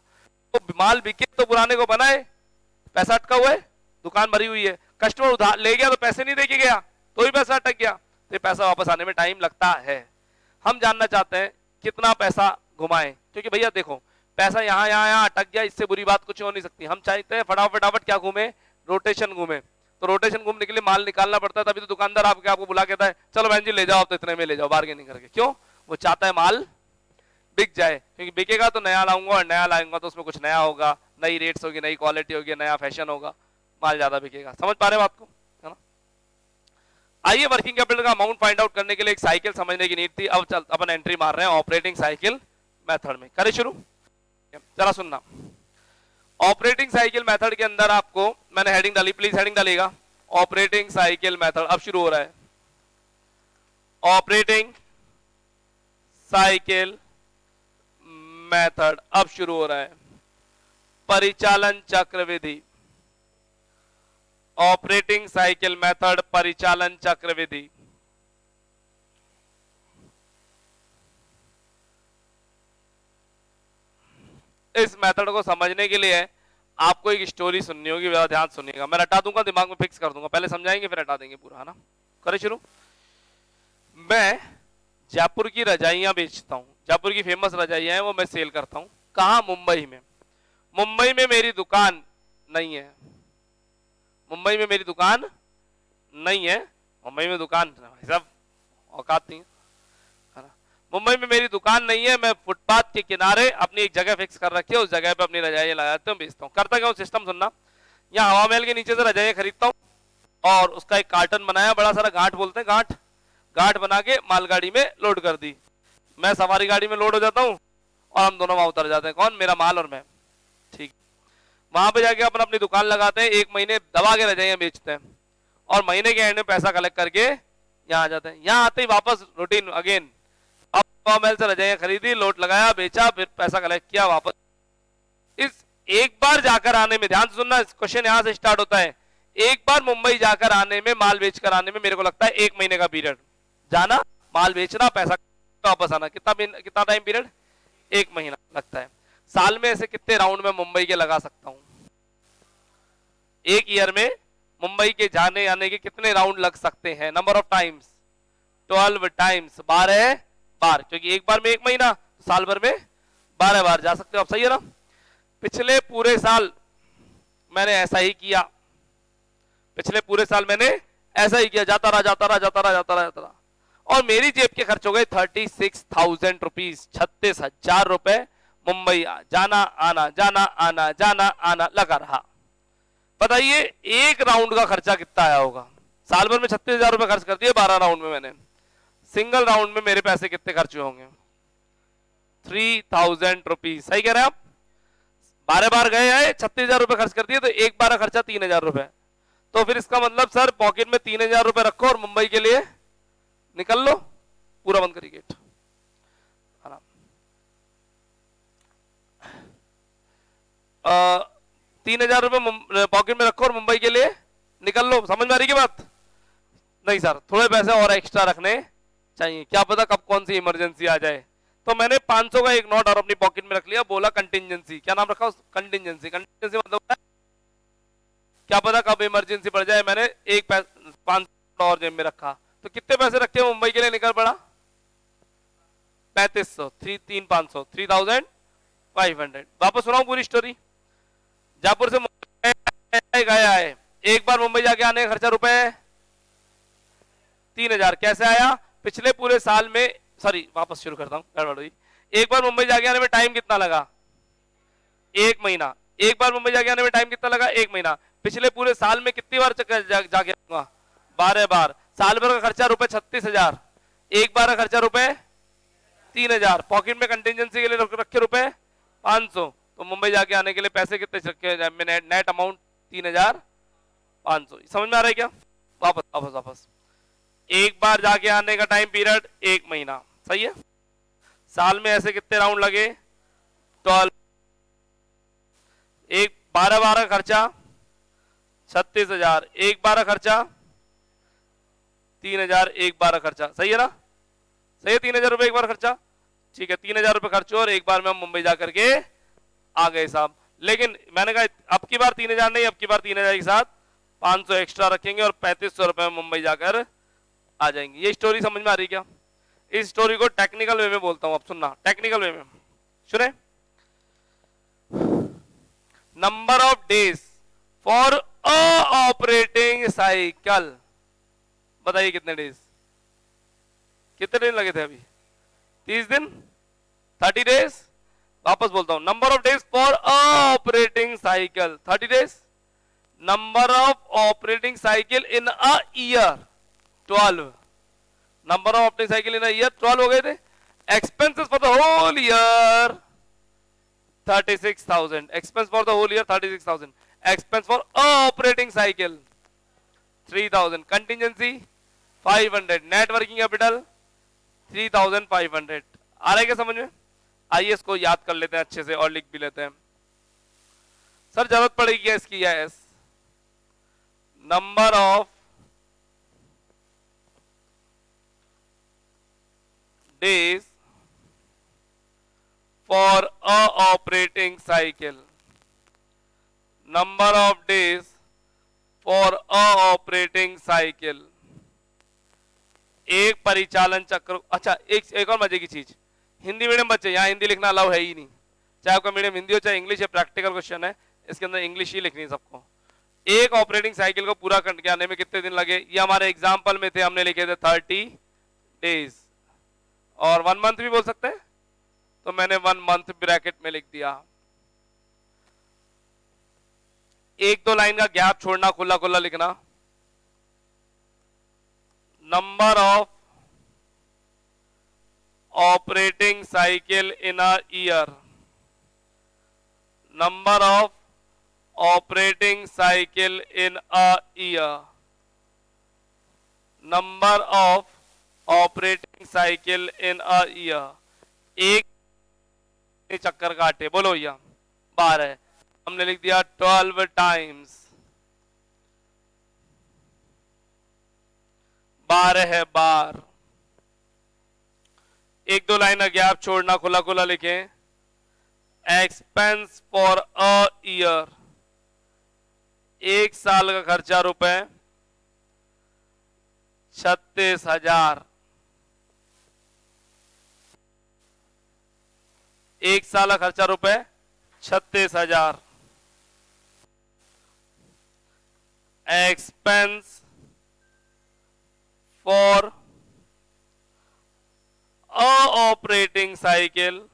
S1: तो माल बिके तो पुराने को बनाए, पैसा अटका हुआ है, दुकान भरी हुई है, कस्टमर उधार ले गया तो पैसे नहीं दे के गया, तो ही पैसा अटक गया, तो पैसा वापस आने में टाइम लगता है। हम जानना चाहते हैं कितना पैसा घुमाएं, क्योंकि भैया देखो पैसा यहाँ यहाँ यहाँ अटक गया, इससे बुरी बात कुछ हो नहीं सकती। हम चाहते हैं फटाफट क्या घूमे, रोटेशन घूमे। तो रोटेशन घूमने के लिए माल निकालना पड़ता है, तभी तो दुकानदार आपको बुला कहता है चलो बहन जी ले जाओ, आप तो इतने में ले जाओ, बार्गेनिंग करके। क्यों? वो चाहता है माल बिक जाए, क्योंकि बिकेगा तो नया लाऊंगा, और नया लाऊंगा तो उसमें कुछ नया होगा, नई रेट्स होगी, नई क्वालिटी होगी, नया फैशन होगा, माल ज्यादा बिकेगा। समझ पा रहे हो बात को, है ना? आइए वर्किंग कैपिटल का अमाउंट फाइंड आउट करने के लिए एक साइकिल समझने की नीड थी। अब चल अपन एंट्री मार रहे हैं ऑपरेटिंग साइकिल मेथड में। करें शुरू? जरा सुनना, ऑपरेटिंग साइकिल मेथड के अंदर आपको मैंने हेडिंग डाली, प्लीज हेडिंग डालिएगा। ऑपरेटिंग साइकिल मेथड अब शुरू हो रहा है। ऑपरेटिंग साइकिल मेथड अब शुरू हो रहा है। परिचालन चक्र विधि, ऑपरेटिंग साइकिल मेथड, परिचालन चक्र विधि। इस मेथड को समझने के लिए आपको एक स्टोरी सुननी होगी, ज़रा ध्यान सुनिएगा। मैं रटा दूंगा, दिमाग में फिक्स कर दूंगा, पहले समझाएंगे फिर रटा देंगे पूरा, है ना? करें शुरू। मैं जयपुर की रजाइयां बेचता हूं, जयपुर की फेमस रजाइयां हैं वो मैं सेल करता हूं। कहां? मुंबई में। मुंबई में मेरी दुकान नहीं है, मुंबई में मेरी दुकान नहीं है, मुंबई में दुकान सब औकात नहीं है ना? मुंबई में मेरी दुकान नहीं है, मैं फुटपाथ के किनारे अपनी एक जगह फिक्स कर रखी है, उस जगह पे अपनी रजाइयां लगाता हूँ, बेचता हूँ। करता क्या हूँ, सिस्टम सुनना, यहाँ हवा महल के नीचे से रजाइयां खरीदता हूँ और उसका एक कार्टन बनाया, बड़ा सारा गांठ बोलते हैं, गांठ, गांठ बना के मालगाड़ी में लोड कर दी। मैं सवारी गाड़ी में लोड हो जाता हूँ और हम दोनों वहां उतर जाते हैं। कौन? मेरा माल और मैं। ठीक, वहां पे जाके अपन अपनी दुकान लगाते हैं, एक महीने दबा के रजाइयां बेचते हैं और महीने के एंड में पैसा कलेक्ट करके यहाँ आ जाते हैं। यहाँ आते ही वापस रूटीन अगेन, अब महल से रजाइयां खरीदी, लोड लगाया, बेचा, फिर पैसा कलेक्ट किया, वापस। इस एक बार जाकर आने में, ध्यान से सुनना, क्वेश्चन यहाँ से स्टार्ट होता है। एक बार मुंबई जाकर आने में, माल बेचकर आने में मेरे को लगता है 1 महीने का पीरियड। जाना, माल बेचना, पैसा वापस आना, कितना टाइम पीरियड? 1 महीना लगता है। साल में ऐसे कितने राउंड में मुंबई के लगा सकता हूं? एक ईयर में मुंबई के जाने आने के कितने राउंड लग सकते हैं? नंबर ऑफ टाइम्स 12 टाइम्स, 12 बार, क्योंकि एक बार में 1 महीना, साल भर में 12 बार जा सकते हो आप। सही है ना? पिछले पूरे साल मैंने ऐसा ही किया, पिछले पूरे साल मैंने ऐसा ही किया, जाता रहा जाता रहा जाता रहा जाता रहा जाता रहा, और मेरी जेब के खर्च हो गए 36,000 रुपीज, 36,000 रुपए। मुंबई जाना आना, जाना आना, जाना आना लगा रहा। बताइए एक राउंड का खर्चा कितना आया होगा? साल भर में 36,000 रुपए खर्च कर दिए 12 राउंड में मैंने। सिंगल राउंड में मेरे पैसे कितने खर्च होंगे? 3,000 रुपीज। सही कह रहे हैं आप? 12 बार गए हैं, 36,000 रुपए खर्च कर दिए, तो एक बार खर्चा 3,000 रुपए। तो फिर इसका मतलब सर पॉकेट में 3,000 रुपए रखो और मुंबई के लिए निकल लो। पूरा बंद करिए गेट, आराम। 3,000 रुपए पॉकेट में रखो और मुंबई के लिए निकल लो। समझ में आ रही की बात? नहीं सर, थोड़े पैसे और एक्स्ट्रा रखने चाहिए, क्या पता कब कौन सी इमरजेंसी आ जाए। तो मैंने 500 का एक नोट और अपनी पॉकेट में रख लिया, बोला कंटिजेंसी। क्या नाम रखा? कंटिजेंसी। कंटिजेंसी मतलब क्या पता कब इमरजेंसी पड़ जाए, मैंने एक 500 और जेब में रखा। तो कितने पैसे रखे मुंबई के लिए निकल पड़ा? 3500, 3,500 वापस सुनाऊं पूरी स्टोरी। जयपुर से मुंबई गया है, एक बार मुंबई जाके आने का खर्चा रुपए 3,000। कैसे आया? पिछले पूरे साल में, सॉरी वापस शुरू करता हूं, गड़बड़ हुई। एक बार मुंबई जाके आने में टाइम कितना लगा? 1 महीना। एक बार मुंबई जाके आने में टाइम कितना लगा? 1 महीना। पिछले पूरे साल में कितनी बार जाके आऊंगा? 12 बार। साल भर का खर्चा रुपए 36,000, एक बार का खर्चा रुपए 3,000, पॉकेट में कंटिजेंसी के लिए रखे रुपए 500। तो मुंबई जाके आने के लिए पैसे कितने रखे? Net amount 3,500। समझ में आ रहा है क्या? वापस वापस वापस। एक बार जाके आने का टाइम पीरियड 1 महीना। सही है? साल में ऐसे कितने राउंड लगे? 12। एक 12 बार का खर्चा 36,000, एक बार का खर्चा 3,000, एक बार का खर्चा। सही है ना? सही है? 3,000 रुपए एक बार खर्चा। ठीक है, 3,000 रुपए खर्च और एक बार में हम मुंबई जाकर के आ गए साहब। लेकिन मैंने कहा अब की बार 3,000 नहीं, अब की बार 3,000 के साथ 500 एक्स्ट्रा रखेंगे और 3,500 रुपए में मुंबई जाकर आ जाएंगे। ये स्टोरी समझ में आ रही क्या? इस स्टोरी को टेक्निकल वे में बोलता हूं, अब सुनना, टेक्निकल वे में सुने। Number of days for a operating cycle, बताइए कितने डेज? कितने दिन लगे थे अभी? 30 दिन, 30 डेज। वापस बोलता हूं, number of days for a operating cycle 30 days. Number of operating cycle in a year 12, number of operating cycle in a year 12 हो गए थे। Expenses for the whole year 36,000, expense for the whole year 36,000, expense for operating cycle 3,000, contingency 500, net working capital 3,500। आ रहा है क्या समझ में? आइए इसको याद कर लेते हैं अच्छे से और लिख भी लेते हैं। सर जरूरत पड़ेगी क्या इसकी? Yes, number of days for a operating cycle, number of days for a operating cycle, एक परिचालन चक्र। अच्छा एक और मजे की चीज, हिंदी मीडियम बच्चे, यहाँ हिंदी लिखना अलाउ है ही नहीं, चाहे आपका मीडियम हिंदी हो चाहे इंग्लिश है, प्रैक्टिकल क्वेश्चन है, इसके अंदर इंग्लिश ही लिखनी है सबको। एक ऑपरेटिंग साइकिल को पूरा करके आने में कितने दिन लगे? ये हमारे एग्जाम्पल में थे, हमने लिखे थे 30 डेज, और 1 मंथ भी बोल सकते हैं, तो मैंने 1 मंथ ब्रैकेट में लिख दिया। एक दो लाइन का गैप छोड़ना, खुला खुला लिखना। Number of operating cycle in a year, number of operating cycle in a year, number of operating cycle in a year. एक चक्कर काटे, बोलो भैया 12, हमने लिख दिया 12 टाइम्स, 12 बार। एक दो लाइन गैप छोड़ना, खुला खुला लिखें। एक्सपेंस फॉर अ ईयर, एक साल का खर्चा रुपए 36,000, एक साल का खर्चा रुपए 36,000। Expense for a operating cycle,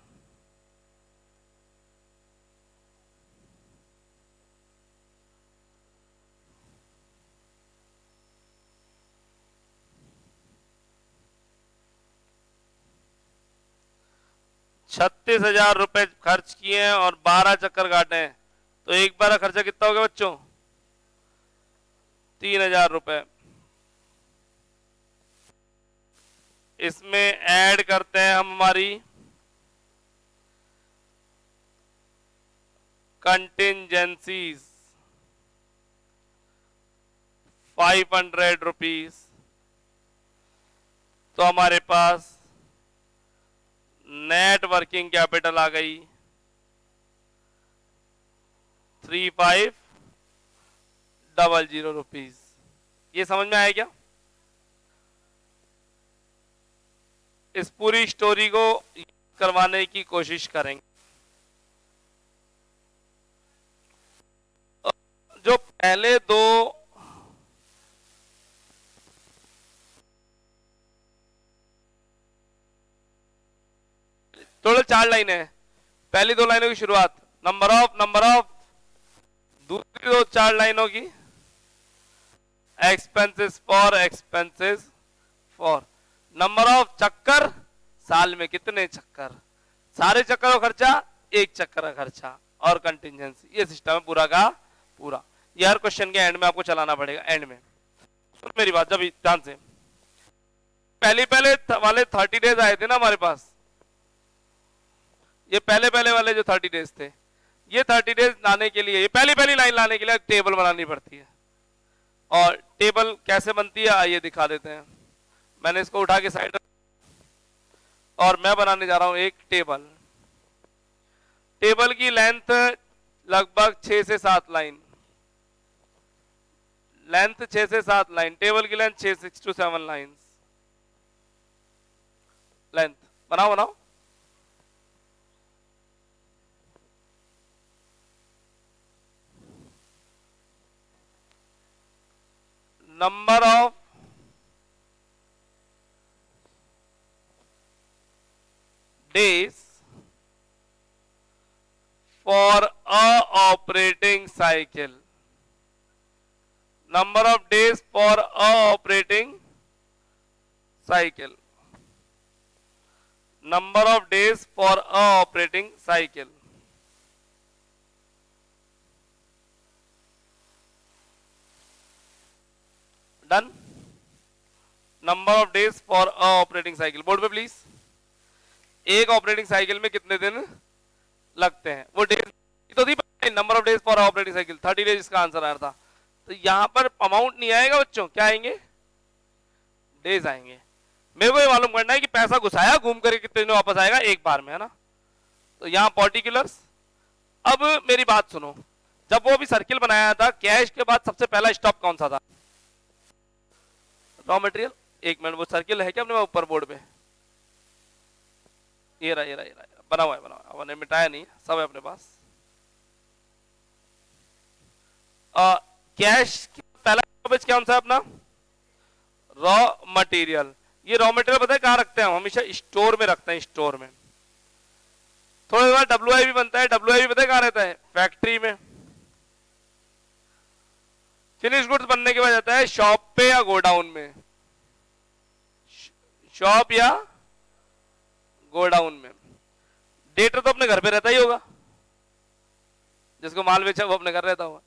S1: ₹36,000 खर्च किए हैं और 12 चक्कर काटे हैं, तो एक बार का खर्चा कितना हो गया बच्चों? ₹3,000। इसमें ऐड करते हैं हम हमारी कंटिंजेंसीज, ₹500, तो हमारे पास नेट वर्किंग कैपिटल आ गई 3,500 रुपीज। ये समझ में आया क्या? इस पूरी स्टोरी को करवाने की कोशिश करेंगे। जो पहले दो टोटल 4 लाइनें हैं, पहली 2 लाइनों की शुरुआत नंबर ऑफ, दूसरी 4 लाइनों की एक्सपेंसेस फॉर, नंबर ऑफ चक्कर, साल में कितने चक्कर, सारे चक्कर का खर्चा, एक चक्कर का खर्चा, और कंटिंजेंसी। ये सिस्टम है पूरा का पूरा। ये हर क्वेश्चन के एंड में आपको चलाना पड़ेगा। एंड में सुन मेरी बात, जब ध्यान से, पहले वाले 30 डेज आए थे ना हमारे पास, ये पहले वाले जो 30 डेज थे, ये 30 डेज लाने के लिए, ये पहली लाइन लाने के लिए टेबल बनानी पड़ती है। और टेबल कैसे बनती है आइए दिखा देते हैं। मैंने इसको उठा के साइड और मैं बनाने जा रहा हूं एक टेबल। टेबल की लेंथ लगभग 6 से 7 लाइन, लेंथ 6 से 7 लाइन, टेबल की लेंथ 6 to 7 लाइंस लेंथ। बनाओ number of days for a operating cycle, number of days for a operating cycle, number of days for a operating cycle. Done. Number of days for a operating cycle, board पे please. एक operating cycle में कितने दिन लगते हैं, वो days तो थी। Number of days for operating cycle 30 days इसका आंसर आया था। तो यहां पर अमाउंट नहीं आएगा बच्चों, क्या आएंगे, डेज आएंगे। मेरे को ये मालूम करना है कि पैसा घुसाया घूम करके कितने दिन वापस आएगा, एक बार में, है ना। तो यहां पर्टिकुलर्स। अब मेरी बात सुनो, जब वो अभी सर्किल बनाया था, कैश के बाद सबसे पहला स्टॉप कौन सा था, रॉ मटेरियल। एक मिनट, वो सर्किल है क्या अपने ऊपर बोर्ड पे, ये रहा, ये रहा, ये रहा, बना हुआ है, बना हुआ है, हमने मिटाया नहीं, सब है अपने पास। कैश पहला स्टॉपेज कौन सा है अपना, रॉ मटेरियल। ये रॉ मटेरियल पता है कहां रखते हैं हम, हमेशा स्टोर में रखते हैं, स्टोर में। थोड़ी बार डब्ल्यू भी बनता है, डब्ल्यू पता है कहां रहता है, फैक्ट्री में। फिनिश गुड्स बनने के बाद जाता है शॉप पे या गोडाउन में, शॉप या गोडाउन में। डेटर तो अपने घर पे रहता ही होगा, जिसको माल बेचा वो अपने घर रहता होगा।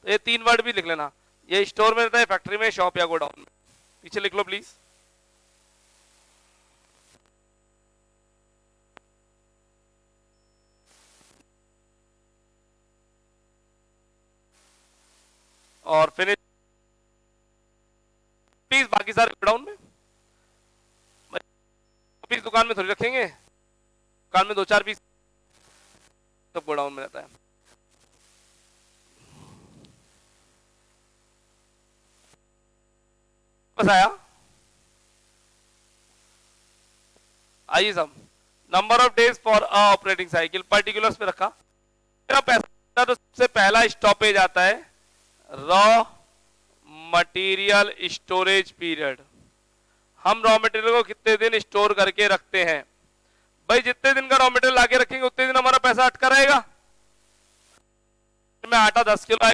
S1: तो ये तीन वर्ड भी लिख लेना, ये स्टोर में रहता है, फैक्ट्री में, शॉप या गोडाउन में। पीछे लिख लो प्लीज। और फिनिश पीस बाकी सारे गोडाउन में। पीस दुकान में थोड़ी रखेंगे, दुकान में 2-4 पीस तो गोडाउन में रहता है। बस आया, आइए सब। Number of days for a operating cycle particulars पे रखा। मेरा पैसा तो सबसे पहला स्टॉपेज आता है रॉ मटेरियल स्टोरेज पीरियड। हम रॉ मटेरियल को कितने दिन स्टोर करके रखते हैं, भाई जितने दिन का रॉ मटेरियल लाके रखेंगे उतने दिन हमारा पैसा अटका रहेगा। में आटा 10 किलो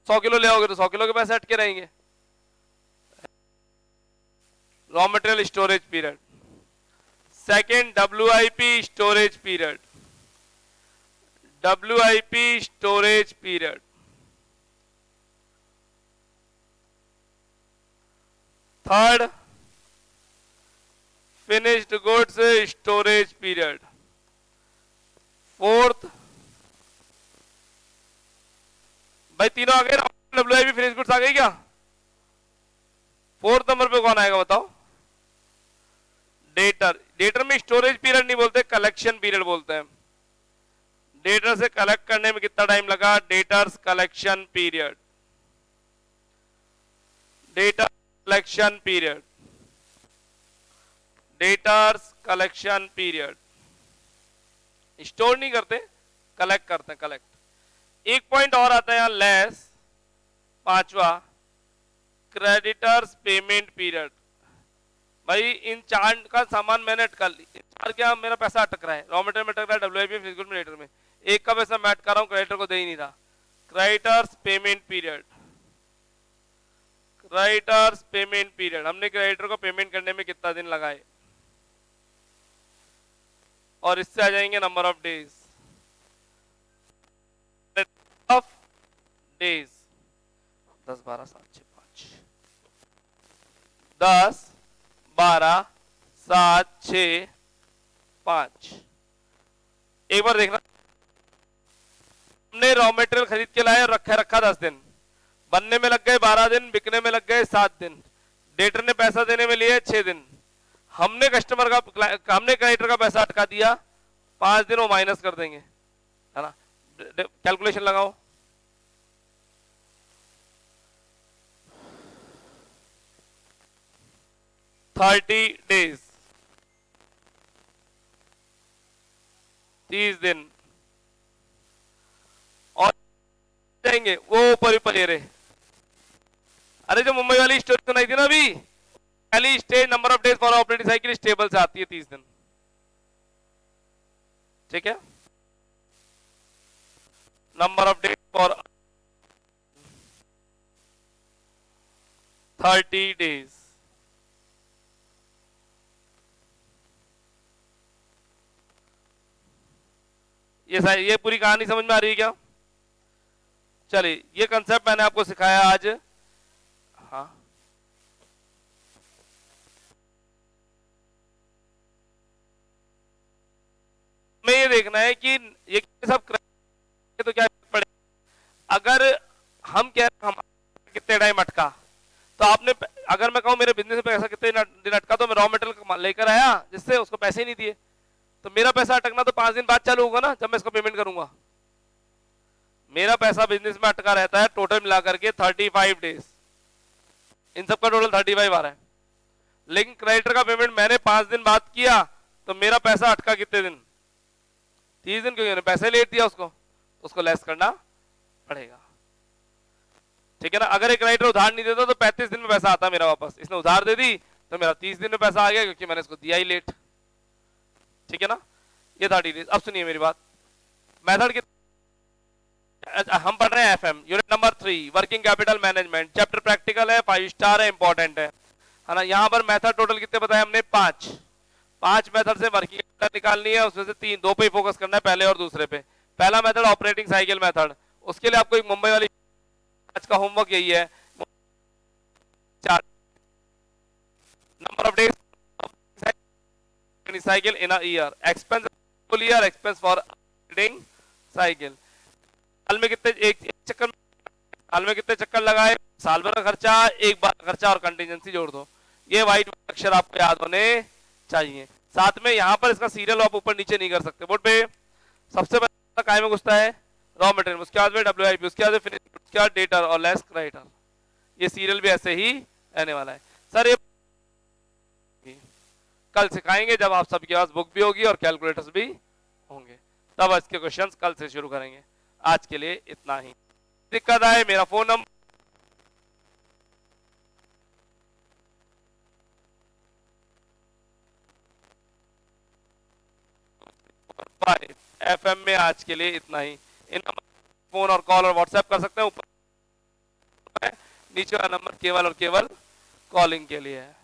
S1: 100 किलो ले आओगे तो 100 किलो के पैसे अटके रहेंगे। Raw material storage period. Second WIP storage period, WIP storage period. Third finished goods storage period. Fourth, भाई तीनों आ गए, WIP फिनिश्ड गुड्स आ गई क्या। फोर्थ नंबर पे कौन आएगा बताओ, डेटर। डेटर में स्टोरेज पीरियड नहीं बोलते, कलेक्शन पीरियड बोलते हैं। डेटर से कलेक्ट करने में कितना टाइम लगा, debtors collection period, data collection period, debtors collection period. Store नहीं करते, कलेक्ट करते हैं, कलेक्ट। एक पॉइंट और आता है यहां लेस, पांचवा क्रेडिटर्स पेमेंट पीरियड। भाई इन चार का सामान मैंने अटका ली, चार क्या मेरा पैसा अटक रहा है, रॉ मटेरियल में अटक रहा है, WIP में, फिजिकल में, डेटर में। एक का पैसा मैं अटका रहा हूं, क्रेडिटर को दे ही नहीं रहा। Creditors payment period, creditors payment period. हमने क्रेडिटर को पेमेंट करने में कितना दिन लगाए, और इससे आ जाएंगे number of days, of days 10 12 7 6 5 10 12 7 6 5। एक बार देखना, हमने रॉ मटेरियल खरीद के लाए और रखा 10 दिन, बनने में लग गए 12 दिन, बिकने में लग गए 7 दिन, डेटर ने पैसा देने में लिए 6 दिन, हमने क्रेडिटर का पैसा अटका दिया 5 दिन, वो माइनस कर देंगे, है ना। कैलकुलेशन लगाओ। डेज 30 दिन, और जाएंगे वो ऊपर ऊपर ये रहे। अरे जो मुंबई वाली स्टोरी सुनाई थी ना अभी, पहली stage number of days for operating cycle stable से आती है 30 दिन, ठीक है। Number of days for 30 days. ये पूरी कहानी समझ में आ रही है क्या? चलिए, ये कंसेप्ट मैंने आपको सिखाया आज। हाँ, हमें ये देखना है कि ये सब तो क्या पड़ेगा। अगर हम कह रहे हम कितने टाइम अटका, तो आपने, अगर मैं कहूं मेरे बिजनेस में पैसा कितने दिन अटका, तो मैं रॉ मटेरियल लेकर आया जिससे उसको पैसे नहीं दिए, तो मेरा पैसा अटकना तो 5 दिन बाद चालू होगा ना, जब मैं इसको पेमेंट करूंगा। मेरा पैसा बिजनेस में अटका रहता है टोटल मिलाकर के 35 डेज, इन सबका टोटल 35 आ रहा है। लेकिन क्रेडिटर का पेमेंट मैंने 5 दिन बाद किया, तो मेरा पैसा अटका कितने दिन? 30 दिन, क्योंकि पैसे लेट दिया उसको, तो उसको लेस करना पड़ेगा। ठीक है ना। अगर एक क्रेडिटर उधार नहीं देता तो 35 दिन में पैसा आता मेरा वापस, इसने उधार दे दी तो मेरा 30 दिन में पैसा आ गया, क्योंकि मैंने इसको दिया ही लेट। ठीक है ना, ये 30 डेज। अब सुनिए मेरी बात, मेथड के हम पढ़ रहे हैं FM unit number 3 working capital management, chapter practical है, 5 स्टार है, इंपॉर्टेंट है ना। यहां पर मेथड टोटल कितने बताए हमने? 5 मेथड से वर्किंग कैपिटल निकालनी है, उसमें से 2 पे ही फोकस करना है, पहले और दूसरे पे। पहला मेथड ऑपरेटिंग साइकिल मेथड, उसके लिए आपको एक मुंबई वाली आज का होमवर्क यही है, number of days cycle in a year, expense full year, expense for operating cycle. साल में कितने, एक चक्कर में साल में कितने चक्कर लगाए, साल भर का खर्चा, एक बार खर्चा और कंटीजेंसी जोड़ दो। ये व्हाइट अक्षर आपको याद होने चाहिए। साथ में यहाँ पर इसका सीरियल आप ऊपर नीचे नहीं कर सकते बोर्ड पे। सबसे पहले काय में घुसता है रॉ मटेरियल, उसके बाद में WIP, उसके बाद फिनिश, उसके बाद डेटर और लेस क्रेडिटर। ये सीरियल भी ऐसे ही रहने वाला है सर। ये कल सिखाएंगे जब आप सबके पास बुक भी होगी और कैलकुलेटर्स भी होंगे, तब इसके क्वेश्चंस कल से शुरू करेंगे। आज के लिए इतना ही। दिक्कत आए मेरा फोन नंबर FM में आज के लिए इतना ही। इन नंबर फोन और कॉल और व्हाट्सएप कर सकते हैं, ऊपर नीचे वाला नंबर केवल और केवल कॉलिंग के लिए है।